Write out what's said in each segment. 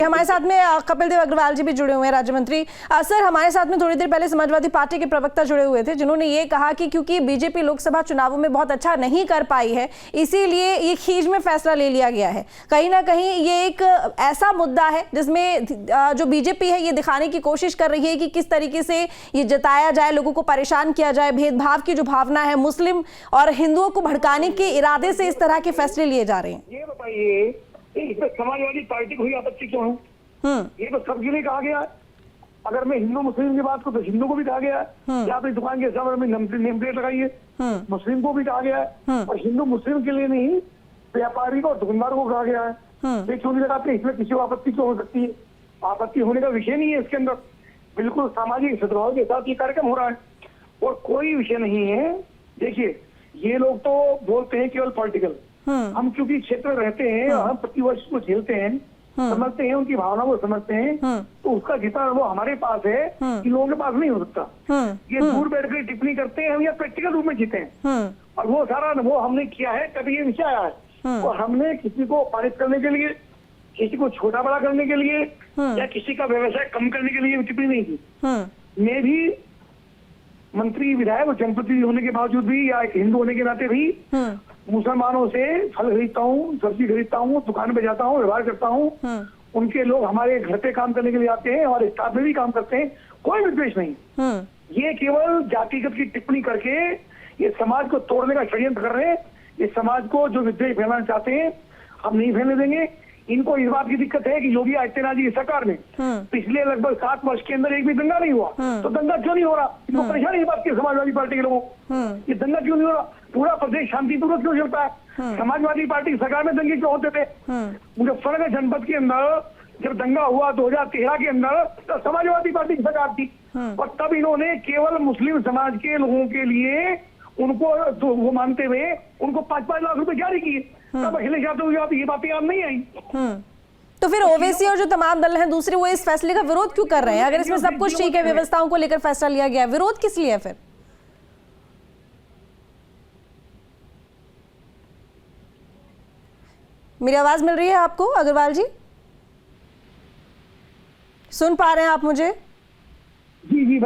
हमारे साथ में कपिल देव अग्रवाल जी भी जुड़े हुए हैं, राज्य मंत्री। सर, हमारे साथ में थोड़ी देर पहले समाजवादी पार्टी के प्रवक्ता जुड़े हुए थे, जिन्होंने ये कहा कि क्योंकि बीजेपी लोकसभा चुनावों में बहुत अच्छा नहीं कर पाई है, इसीलिए ये खींच में फैसला ले लिया गया है। कहीं ना कहीं ये एक ऐसा मुद्दा है जिसमें जो बीजेपी है ये दिखाने की कोशिश कर रही है कि किस तरीके से ये जताया जाए, लोगों को परेशान किया जाए, भेदभाव की जो भावना है, मुस्लिम और हिंदुओं को भड़काने के इरादे से इस तरह के फैसले लिए जा रहे हैं। ये बताइए इसमें समाजवादी पार्टी को ही आपत्ति क्यों है? ये तो सबके लिए कहा गया है। अगर मैं हिंदू मुस्लिम की बात करूं तो हिंदू को भी कहा गया है कि आप इस दुकान के सामने नेम प्लेट लगाइए, मुस्लिम को भी कहा गया है, और हिंदू मुस्लिम के लिए नहीं, व्यापारी को और दुकानदार को कहा गया है। ये क्यों नहीं लगाते? इसमें किसी को आपत्ति क्यों हो सकती है? आपत्ति होने का विषय नहीं है इसके अंदर। बिल्कुल सामाजिक सद्भाव के साथ ये कार्यक्रम हो रहा है और कोई विषय नहीं है। देखिए, ये लोग तो बोलते हैं केवल पॉलिटिकल। हम क्योंकि क्षेत्र में रहते हैं, हम प्रतिवर्ष को झेलते हैं, समझते हैं, उनकी भावना को समझते हैं, तो उसका जितना वो हमारे पास है कि लोगों के पास नहीं हो सकता। ये दूर बैठकर टिप्पणी करते हैं, हम या प्रैक्टिकल रूप में जीते हैं, और वो सारा वो हमने किया है। कभी ये विषय आया है और हमने किसी को पारित करने के लिए, किसी को छोटा बड़ा करने के लिए या किसी का व्यवसाय कम करने के लिए टिप्पणी नहीं की। मैं भी मंत्री, विधायक और जनप्रतिनिधि होने के बावजूद भी, या एक हिंदू होने के नाते भी मुसलमानों से फल खरीदता हूँ, सब्जी खरीदता हूँ, दुकान पे जाता हूँ, व्यवहार करता हूँ। उनके लोग हमारे घर पे काम करने के लिए आते हैं और स्टाफ में भी काम करते हैं, कोई विद्वेष नहीं। ये केवल जातिगत की टिप्पणी करके ये समाज को तोड़ने का षड्यंत्र कर रहे हैं। ये समाज को जो विद्वेष फैलाना चाहते हैं, हम नहीं फैलने देंगे। इनको इस बात की दिक्कत है कि योगी आदित्यनाथ जी की सरकार में पिछले लगभग 7 वर्ष के अंदर एक भी दंगा नहीं हुआ। तो दंगा क्यों नहीं हो रहा? इनको परेशानी इस बात की समाजवादी पार्टी के लोगों को, ये दंगा क्यों नहीं हो रहा? पूरा प्रदेश शांतिपूर्वक क्यों चलता है? समाजवादी पार्टी की सरकार में दंगे क्यों होते थे? मुजफ्फरनगर जनपद के अंदर जब दंगा हुआ 2013 के अंदर, तो समाजवादी पार्टी की सरकार थी, और तब इन्होंने केवल मुस्लिम समाज के लोगों के लिए उनको वो मानते हुए उनको 5-5 लाख रुपए जारी किए। तब अखिलेश यादव ये बातें याद नहीं आई। तो फिर ओवैसी और जो तमाम दल हैं दूसरे, वो इस फैसले का विरोध क्यों कर रहे हैं? अगर इसमें सब कुछ ठीक है, व्यवस्थाओं को लेकर फैसला लिया गया, विरोध किस लिए है फिर? मेरी आवाज मिल रही है आपको अग्रवाल जी? सुन पा रहे हैं आप मुझे? जी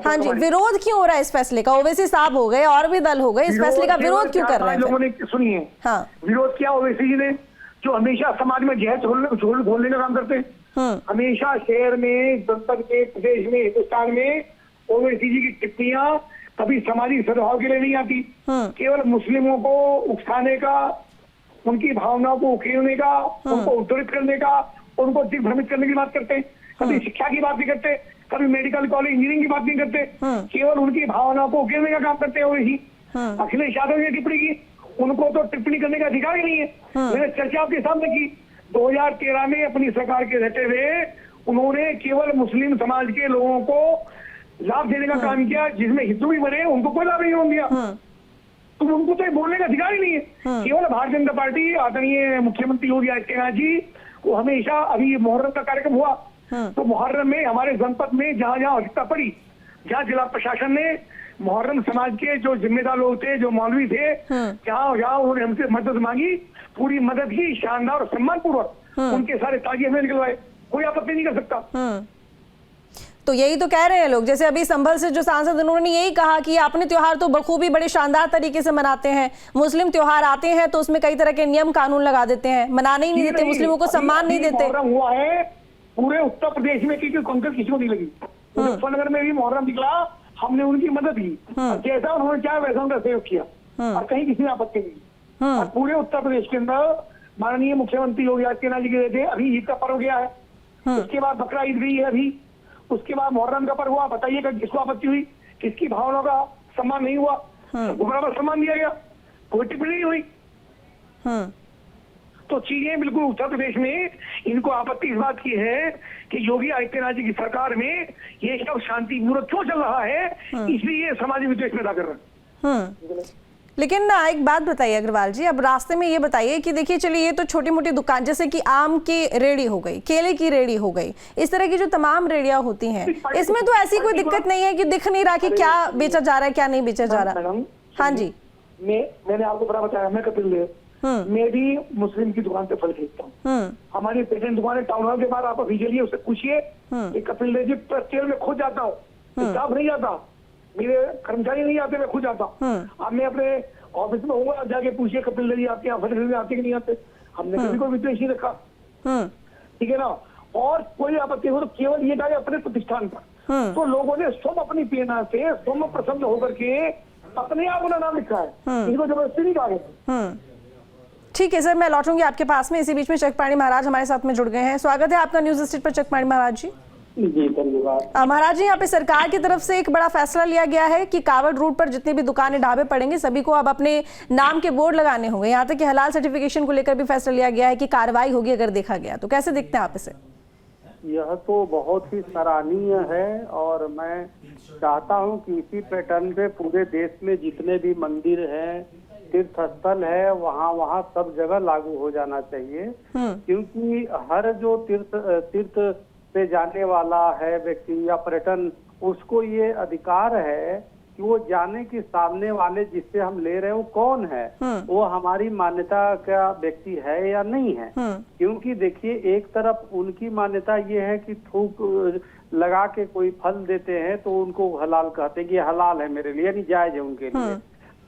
हाँ जी, विरोध क्यों हो रहा है इस फैसले का? ओवैसी साहब हो गए और भी दल हो गए, इस फैसले का विरोध क्यों कर रहे हैं? लोगों ने सुनिए, हाँ, विरोध किया ओवैसी जी ने, जो हमेशा समाज में जहर घोलने का काम करते हैं। हमेशा शहर में, जनपद में, प्रदेश में, हिंदुस्तान में ओवैसी जी की टिप्पणियां कभी सामाजिक सद्भाव के लिए नहीं आती। केवल मुस्लिमों को उकसाने का, उनकी भावनाओं को उकेरने का, उनको उद्धृत करने का, उनको दिग्भ्रमित करने की बात करते हैं। कभी शिक्षा की बात नहीं करते, कभी मेडिकल कॉलेज इंजीनियरिंग की बात नहीं करते, केवल उनकी भावनाओं को उकेरने का काम करते हैं ओवैसी। अखिलेश यादव ने टिप्पणी की, उनको तो टिप्पणी करने का अधिकार ही नहीं है। मैंने चर्चा आपके सामने की, 2013 में अपनी सरकार के रहते हुए उन्होंने केवल मुस्लिम समाज के लोगों को लाभ देने का काम किया, जिसमें हिंदू भी बने, उनको कोई लाभ नहीं दिया। तो उनको तो बोलने का अधिकार ही नहीं है। केवल भारतीय जनता पार्टी, आदरणीय मुख्यमंत्री योगी आदित्यनाथ जी को हमेशा, अभी मुहर्रम का कार्यक्रम हुआ, तो मुहर्रम में हमारे जनपद में जहां जहां आवश्यकता पड़ी, जहां जिला प्रशासन ने मुहर्रम समाज के जो जिम्मेदार लोग थे, जो मौलवी थे, जहां जहां उन्होंने हमसे मदद मांगी, पूरी मदद की, शानदार और सम्मान पूर्वक उनके सारे ताजिए हमें निकलवाए। कोई आपत्ति नहीं कर सकता। तो यही तो कह रहे हैं लोग, जैसे अभी संभल से जो सांसद, उन्होंने यही कहा कि अपने त्योहार तो बखूबी बड़े शानदार तरीके से मनाते हैं, मुस्लिम त्योहार आते हैं तो उसमें कई तरह के नियम कानून लगा देते हैं, मनाने ही नहीं देते, मुस्लिमों को सम्मान नहीं देते। हुआ है पूरे उत्तर प्रदेश में, क्योंकि कंकर किसी को नहीं लगी। मुजफ्फरनगर में भी मुहर्रम निकला, हमने उनकी मदद की, जैसा उन्होंने चाहा वैसा उनका सहयोग किया, और कहीं किसी ने आपत्ति नहीं। और पूरे उत्तर प्रदेश के अंदर माननीय मुख्यमंत्री योगी आदित्यनाथ जी गए थे, अभी ईद का पर्व गया है, उसके बाद बकरा ईद गई है अभी, उसके बाद मुहर्रम का पर्व हुआ। बताइए किसको आपत्ति हुई? किसकी भावनाओं का सम्मान नहीं हुआ? बराबर सम्मान दिया गया, कोई टिप्पणी नहीं हुई। तो चीजें बिल्कुल उत्तर प्रदेश में, इनको आपत्ति इस बात की है कि योगी आदित्यनाथ जी की सरकार में ये सब शांतिपूर्वक क्यों चल रहा है, इसलिए सामाजिक विद्वेष पैदा कर रहे हैं। लेकिन ना एक बात बताइए अग्रवाल जी, अब रास्ते में ये बताइए कि देखिए, चलिए ये तो छोटी मोटी दुकान, जैसे कि आम की रेड़ी हो गई, केले की रेड़ी हो गई, इस तरह की जो तमाम रेड़ियां होती हैं, इसमें तो ऐसी कोई दिक्कत नहीं है कि दिख नहीं रहा कि क्या बेचा जा रहा है, क्या नहीं बेचा जा रहा। हाँ जी, मैंने आपको बड़ा बताया, मैं कपिल देव, मैं भी मुस्लिम की दुकान पे फल खरीदता हूँ। हमारी पेटेंट दुकान है टाउन हॉल के बाद, आप अभी चलिए उससे पूछिए कि कपिल देव जी ट्रस्टियल में खुद जाता हूँ, स्टाफ नहीं जाता, मेरे कर्मचारी नहीं आते, मैं खुद जाता हूँ। अब मैं अपने ऑफिस में हूँ, जाके पूछिए कपिल देव जी आपके यहाँ फल खरीदने आते कि नहीं आते। हमने कभी कोई विद्वेष नहीं रखा, ठीक है ना। और कोई आपत्ति हो तो केवल ये डाले अपने प्रतिष्ठान पर। तो लोगों ने स्वयं अपनी प्रेरणा से स्वयं प्रसन्न होकर के अपने आप अपना नाम लिखा है, इनको जबरदस्ती नहीं कहा गया। ठीक है सर, मैं लौटूंगी आपके पास में। इसी बीच में चकपाणी महाराज हमारे साथ में जुड़ गए हैं। स्वागत है आपका न्यूज स्ट्रीट पर चकपाणी महाराज जी। जी धन्यवाद। महाराज जी, यहाँ पे सरकार की तरफ से एक बड़ा फैसला लिया गया है कि कावड़ रूट पर जितनी भी दुकानें ढाबे पड़ेंगे सभी को अब अपने नाम के बोर्ड लगाने होंगे। यहाँ तक कि हलाल सर्टिफिकेशन को लेकर भी फैसला लिया गया है कि कार्रवाई होगी अगर देखा गया तो। कैसे देखते हैं आप इसे? यह तो बहुत ही सराहनीय है और मैं चाहता हूं कि इसी पैटर्न पे पूरे देश में जितने भी मंदिर हैं, तीर्थ स्थल है, वहाँ सब जगह लागू हो जाना चाहिए। क्योंकि हर जो तीर्थ पे जाने वाला है व्यक्ति या पर्यटन, उसको ये अधिकार है कि वो जाने कि सामने वाले जिससे हम ले रहे हैं वो कौन है, वो हमारी मान्यता का व्यक्ति है या नहीं है। क्योंकि देखिए, एक तरफ उनकी मान्यता ये है कि थूक लगा के कोई फल देते हैं तो उनको हलाल कहते हैं कि हलाल है मेरे लिए, यानी जायज है उनके लिए।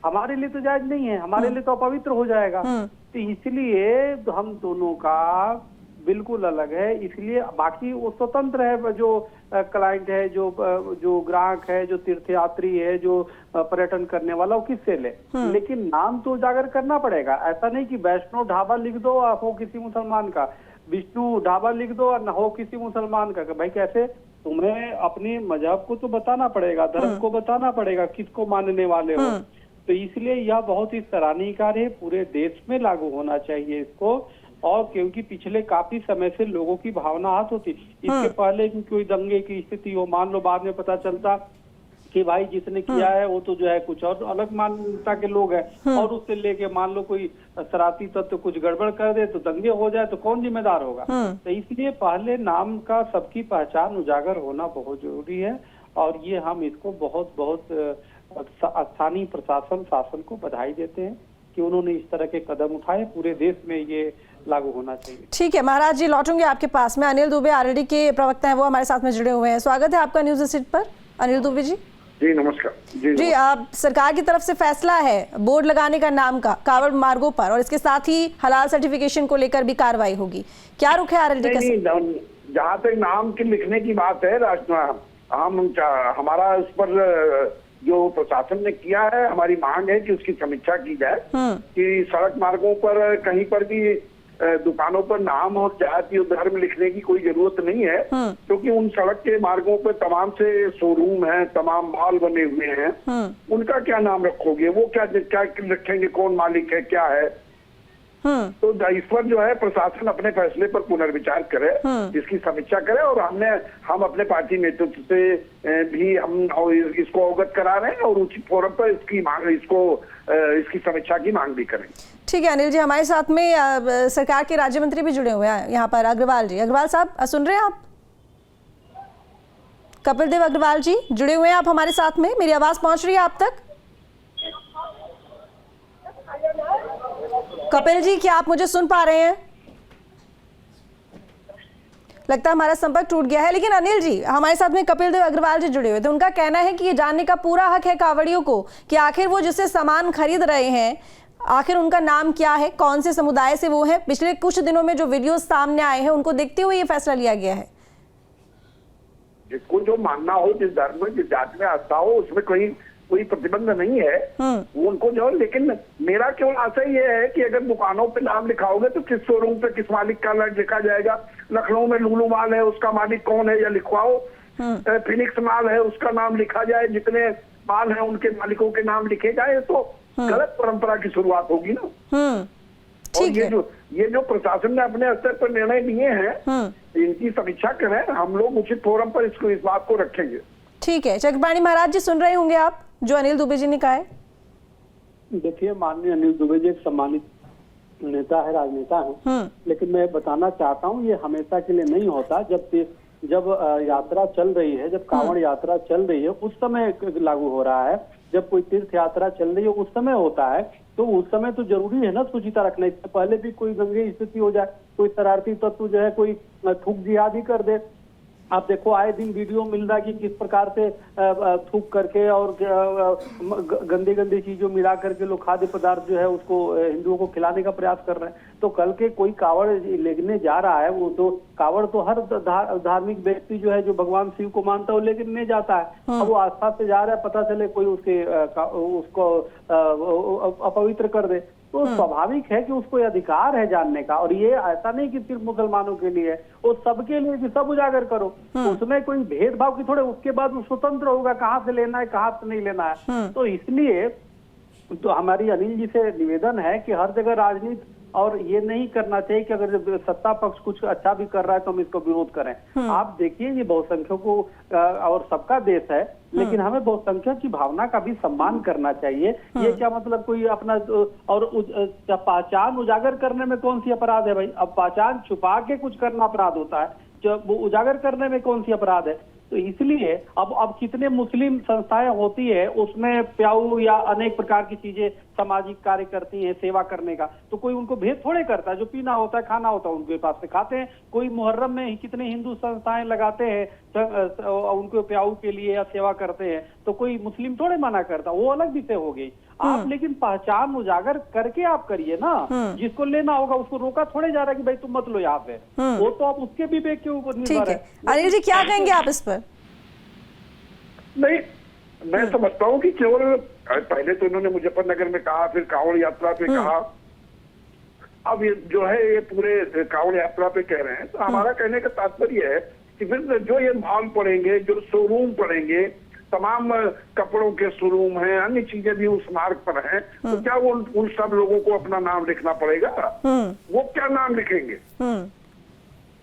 हमारे लिए तो जायज नहीं है, हमारे लिए तो अपवित्र हो जाएगा। तो इसलिए हम दोनों का बिल्कुल अलग है। इसलिए बाकी वो स्वतंत्र है, जो क्लाइंट है, जो ग्राहक है, जो तीर्थयात्री है, जो पर्यटन करने वाला, वो किससे ले। लेकिन नाम तो उजागर करना पड़ेगा। ऐसा नहीं कि वैष्णो ढाबा लिख दो और हो किसी मुसलमान का, विष्णु ढाबा लिख दो और हो किसी मुसलमान का। भाई कैसे? तुम्हें अपने मजहब को तो बताना पड़ेगा, धर्म को बताना पड़ेगा, किसको मानने वाले हो। तो इसलिए यह बहुत ही सराहनीय कार्य है, पूरे देश में लागू होना चाहिए इसको। और क्योंकि पिछले काफी समय से लोगों की भावना आहत होती, इसके पहले भी कोई दंगे की स्थिति हो, मान लो बाद में पता चलता कि भाई जिसने किया है वो तो जो है कुछ और अलग मान्यता के लोग हैं, और उससे लेके मान लो कोई शरारती तत्व कुछ गड़बड़ कर दे तो दंगे हो जाए तो कौन जिम्मेदार होगा। तो इसलिए पहले नाम का सबकी पहचान उजागर होना बहुत जरूरी है। और ये हम इसको बहुत स्थानीय प्रशासन शासन को बधाई देते हैं कि उन्होंने इस तरह के कदम उठाए। पूरे देश में ये लागू होना चाहिए। ठीक है महाराज जी, लौटूंगे आपके पास में। अनिल दुबे आरएलडी के प्रवक्ता हैं, वो हमारे साथ में जुड़े हुए हैं। स्वागत है आपका न्यूज स्ट्रीट पर, अनिल दुबे जी। जी नमस्कार। जी आप, सरकार की तरफ से फैसला है बोर्ड लगाने का नाम का कावड़ मार्गों पर, और इसके साथ ही हलाल सर्टिफिकेशन को लेकर भी कार्रवाई होगी। क्या रुख है आरएलडी का? जहाँ तक नाम के लिखने की बात है, हमारा उस पर जो प्रशासन ने किया है, हमारी मांग है कि उसकी समीक्षा की जाए कि सड़क मार्गों पर कहीं पर भी दुकानों पर नाम और जाति और धर्म लिखने की कोई जरूरत नहीं है। क्योंकि उन सड़क के मार्गों पर तमाम से शोरूम हैं, तमाम मॉल बने हुए हैं, उनका क्या नाम रखोगे? वो क्या रखेंगे, कौन मालिक है, क्या है? तो इस पर जो है प्रशासन अपने फैसले पर पुनर्विचार करे, इसकी समीक्षा करे। और हम अपने पार्टी नेतृत्व से भी हम इसको अवगत करा रहे हैं और उचित फोरम पर इसकी समीक्षा की मांग भी करें। ठीक है अनिल जी, हमारे साथ में सरकार के राज्य मंत्री भी जुड़े हुए हैं यहाँ पर, अग्रवाल जी। अग्रवाल साहब सुन रहे हैं आप? कपिल देव अग्रवाल जी जुड़े हुए हैं आप हमारे साथ में? मेरी आवाज पहुंच रही है आप तक? कपिल जी, क्या आप मुझे सुन पा रहे हैं? लगता है हमारा संपर्क टूट गया है। लेकिन अनिल जी, हमारे साथ में कपिल देव अग्रवाल जी जुड़े हुए थे। उनका कहना है कि ये जानने का पूरा हक है कावड़ियों को कि आखिर वो जिससे सामान खरीद रहे हैं, आखिर उनका नाम क्या है, कौन से समुदाय से वो है। पिछले कुछ दिनों में जो वीडियो सामने आए हैं उनको देखते हुए ये फैसला लिया गया है। जिसको जो मानना हो, जिस धर्म में, जिस जाति में आस्था हो, उसमें कोई प्रतिबंध नहीं है, वो उनको जो। लेकिन मेरा केवल आशा ये है कि अगर दुकानों पे नाम लिखाओगे तो किस शोरूम पे किस मालिक का लिखा जाएगा। लखनऊ में लुलू माल है, उसका मालिक कौन है या लिखवाओ। फिनिक्स माल है, उसका नाम लिखा जाए। जितने माल है उनके मालिकों के नाम लिखे जाए, तो गलत परंपरा की शुरुआत होगी ना। और ये जो प्रशासन ने अपने स्तर पर निर्णय लिए हैं, इनकी समीक्षा करें, हम लोग उचित फोरम पर इस बात को रखेंगे। ठीक है। चकपाणी महाराज जी, सुन रहे होंगे आप जो अनिल दुबे जी ने कहा है? देखिए, माननीय अनिल दुबे जी एक सम्मानित नेता है, राजनेता है, लेकिन मैं बताना चाहता हूँ ये हमेशा के लिए नहीं होता। जब जब यात्रा चल रही है, जब कांवड़ यात्रा चल रही है उस समय लागू हो रहा है। जब कोई तीर्थ यात्रा चल रही है उस समय होता है, तो उस समय तो जरूरी है ना शुचिता रखना। इससे पहले भी कोई गंभीर स्थिति हो जाए, कोई शरारती तत्व जो है कोई थूक जिहादी कर दे। आप देखो आए दिन वीडियो मिल रहा है कि किस प्रकार से थूक करके और गंदी गंदी चीजों मिला करके लोग खाद्य पदार्थ जो है उसको हिंदुओं को खिलाने का प्रयास कर रहे हैं। तो कल के कोई कावड़ लेने जा रहा है, वो तो कावड़ तो हर धार्मिक व्यक्ति जो है जो भगवान शिव को मानता है वो लेकर नहीं जाता है। अब वो आस्था से जा रहा है, पता चले कोई उसको अपवित्र कर दे, तो स्वाभाविक है कि उसको अधिकार है जानने का। और ये ऐसा नहीं कि सिर्फ मुसलमानों के लिए, वो सबके लिए कि सब उजागर करो। उसमें कोई भेदभाव की थोड़े, उसके बाद वो स्वतंत्र होगा कहाँ से लेना है कहाँ से नहीं लेना है। तो इसलिए तो हमारी अनिल जी से निवेदन है कि हर जगह राजनीति और ये नहीं करना चाहिए कि अगर सत्ता पक्ष कुछ अच्छा भी कर रहा है तो हम इसको विरोध करें। आप देखिए ये बहुसंख्यकों और सबका देश है, लेकिन हमें बहुसंख्यक की भावना का भी सम्मान करना चाहिए। ये क्या मतलब कोई अपना और पहचान उजागर करने में कौन सी अपराध है भाई? अब पहचान छुपा के कुछ करना अपराध होता है, जब वो उजागर करने में कौन सी अपराध है? तो इसलिए अब कितने मुस्लिम संस्थाएं होती है, उसमें प्याऊ या अनेक प्रकार की चीजें सामाजिक कार्य करती हैं सेवा करने का, तो कोई उनको भेद थोड़े करता है। जो पीना होता है खाना होता है उनके पास से खाते हैं। कोई मुहर्रम में कितने हिंदू संस्थाएं लगाते हैं उनको प्याऊ के लिए या सेवा करते हैं, तो कोई मुस्लिम थोड़े मना करता, वो अलग विषय हो गई। आप लेकिन पहचान उजागर करके आप करिए ना। जिसको लेना होगा उसको रोका थोड़े जा रहा है कि भाई तुम मत लो यहाँ पे, वो तो आप उसके विवेक के ऊपर निर्भर है। अनिल जी क्या कहेंगे आप इस पर? नहीं, मैं समझता हूँ कि केवल पहले तो इन्होंने मुजफ्फरनगर में कहा, फिर कांवड़ यात्रा पे कहा, अब ये जो है ये पूरे कांवड़ यात्रा पे कह रहे हैं। तो हमारा कहने का तात्पर्य है कि फिर जो ये मॉल पड़ेंगे, जो शोरूम पड़ेंगे, तमाम कपड़ों के शोरूम हैं, अन्य चीजें भी उस मार्ग पर हैं, तो क्या वो उन सब लोगों को अपना नाम लिखना पड़ेगा? वो क्या नाम लिखेंगे?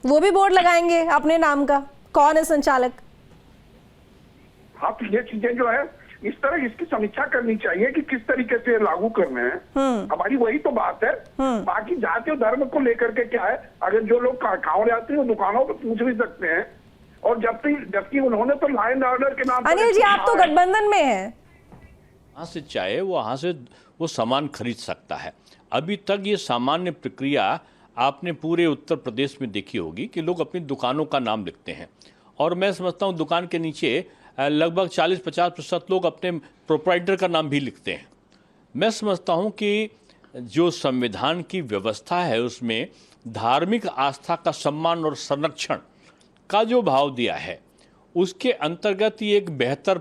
वो भी बोर्ड लगाएंगे अपने नाम का, कौन है संचालक? हाँ, तो ये चीजें जो है इस तरह इसकी समीक्षा करनी चाहिए कि किस तरीके से लागू करने हैं। हमारी वही तो बात है। बाकी जाति और धर्म को लेकर के क्या है, अगर जो लोग कांवड़ जाते हैं वो दुकानों पर पूछ भी सकते हैं, और जबकि उन्होंने तो लॉ एंड ऑर्डर के नाम। अनिल जी आप तो गठबंधन में हैं। वहाँ से चाहे वहाँ से वो सामान खरीद सकता है। अभी तक ये सामान्य प्रक्रिया आपने पूरे उत्तर प्रदेश में देखी होगी कि लोग अपनी दुकानों का नाम लिखते हैं, और मैं समझता हूँ दुकान के नीचे लगभग 40-50% लोग अपने प्रोप्राइटर का नाम भी लिखते हैं। मैं समझता हूँ कि जो संविधान की व्यवस्था है उसमें धार्मिक आस्था का सम्मान और संरक्षण का जो भाव दिया है, उसके अंतर्गत ये एक बेहतर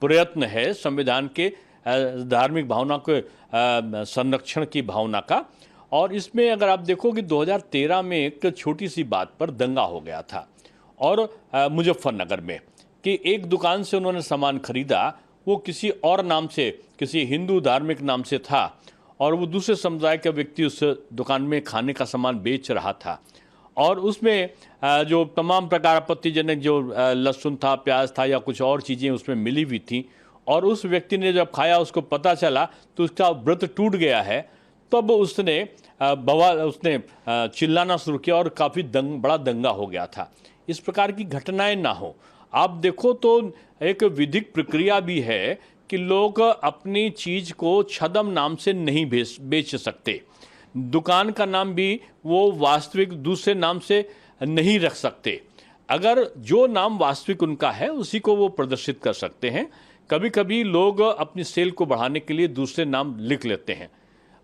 प्रयत्न है संविधान के धार्मिक भावना के संरक्षण की भावना का। और इसमें अगर आप देखो कि 2013 में एक छोटी सी बात पर दंगा हो गया था, और मुजफ्फरनगर में कि एक दुकान से उन्होंने सामान खरीदा, वो किसी और नाम से, किसी हिंदू धार्मिक नाम से था, और वो दूसरे समुदाय का व्यक्ति उस दुकान में खाने का सामान बेच रहा था, और उसमें जो तमाम प्रकार आपत्तिजनक जो लहसुन था, प्याज था या कुछ और चीज़ें उसमें मिली हुई थी, और उस व्यक्ति ने जब खाया उसको पता चला तो उसका व्रत टूट गया है। तब उसने चिल्लाना शुरू किया और काफ़ी बड़ा दंगा हो गया था। इस प्रकार की घटनाएं ना हो। आप देखो तो एक विधिक प्रक्रिया भी है कि लोग अपनी चीज़ को छदम नाम से नहीं बेच सकते। दुकान का नाम भी वो वास्तविक दूसरे नाम से नहीं रख सकते। अगर जो नाम वास्तविक उनका है उसी को वो प्रदर्शित कर सकते हैं। कभी कभी लोग अपनी सेल को बढ़ाने के लिए दूसरे नाम लिख लेते हैं।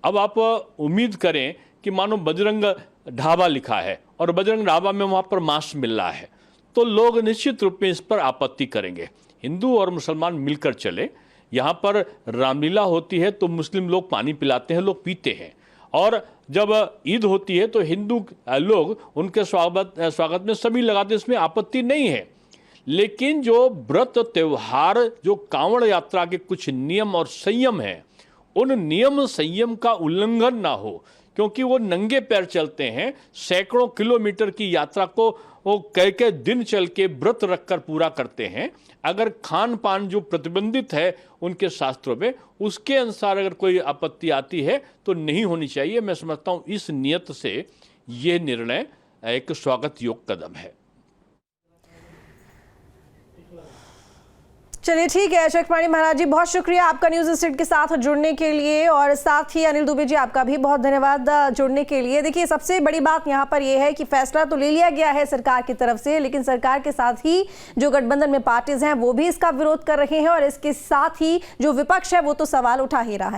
अब आप उम्मीद करें कि मानो बजरंग ढाबा लिखा है और बजरंग ढाबा में वहाँ पर मांस मिल रहा है, तो लोग निश्चित रूप में इस पर आपत्ति करेंगे। हिंदू और मुसलमान मिलकर चले। यहाँ पर रामलीला होती है तो मुस्लिम लोग पानी पिलाते हैं, लोग पीते हैं, और जब ईद होती है तो हिंदू लोग उनके स्वागत में सभी लगाते, इसमें आपत्ति नहीं है। लेकिन जो व्रत त्यौहार, जो कांवड़ यात्रा के कुछ नियम और संयम हैं, उन नियम संयम का उल्लंघन ना हो, क्योंकि वो नंगे पैर चलते हैं। सैकड़ों किलोमीटर की यात्रा को वो कई दिन चल के व्रत रखकर पूरा करते हैं। अगर खान पान जो प्रतिबंधित है उनके शास्त्रों में, उसके अनुसार अगर कोई आपत्ति आती है तो नहीं होनी चाहिए। मैं समझता हूँ इस नियत से ये निर्णय एक स्वागत योग्य कदम है। चलिए ठीक है चक्रपाणी महाराज जी, बहुत शुक्रिया आपका न्यूज़ स्टेट के साथ जुड़ने के लिए, और साथ ही अनिल दुबे जी आपका भी बहुत धन्यवाद जुड़ने के लिए। देखिए सबसे बड़ी बात यहाँ पर यह है कि फैसला तो ले लिया गया है सरकार की तरफ से, लेकिन सरकार के साथ ही जो गठबंधन में पार्टीज हैं वो भी इसका विरोध कर रहे हैं, और इसके साथ ही जो विपक्ष है वो तो सवाल उठा ही रहा है।